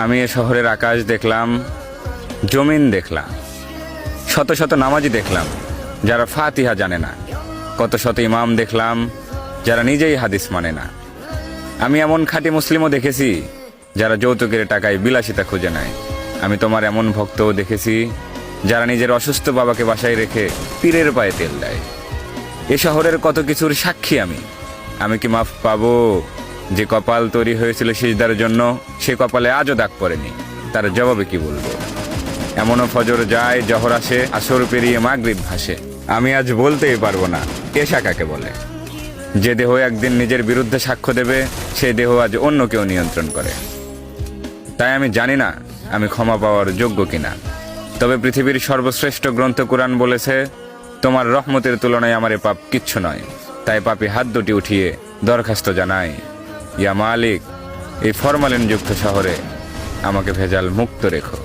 আমি এ শহরের আকাশ দেখলাম, জমিন দেখলাম, শত শত নামাজি দেখলাম যারা ফাতিহা জানে না, কত শত ইমাম দেখলাম যারা নিজেই হাদিস মানে না। আমি এমন খাঁটি মুসলিমও দেখেছি যারা যৌতুকের টাকায় বিলাসিতা খুঁজে নেয়। আমি তোমার এমন ভক্তও দেখেছি যারা নিজের অসুস্থ বাবাকে বাসায় রেখে পীরের পায়ে তেল দেয়। এ শহরের কত কিছুর সাক্ষী আমি কি মাফ পাবো? যে কপাল তৈরি হয়েছিল সিজদার জন্য, সে কপালে আজও দাগ পড়েনি, তার জবাবে কি বলবো? এমনও ফজর যায়, জহর আসে, আসর পেরিয়ে মাগরিব ভাসে, আমি আজ বলতেই পারবো না এশা কাকে বলে। যে দেহ একদিন নিজের বিরুদ্ধে সাক্ষ্য দেবে, সেই দেহ আজ অন্য কেউ নিয়ন্ত্রণ করে। তাই আমি জানি না আমি ক্ষমা পাওয়ার যোগ্য কিনা। তবে পৃথিবীর সর্বশ্রেষ্ঠ গ্রন্থ কুরআন বলেছে, তোমার রহমতের তুলনায় আমার এ পাপ কিচ্ছু নয়। তাই পাপী হাত দুটি উঠিয়ে দরখাস্ত জানাই, ইয়া মালিক, এই ফরমালিনযুক্ত শহরে আমাকে ভেজাল মুক্ত রেখো।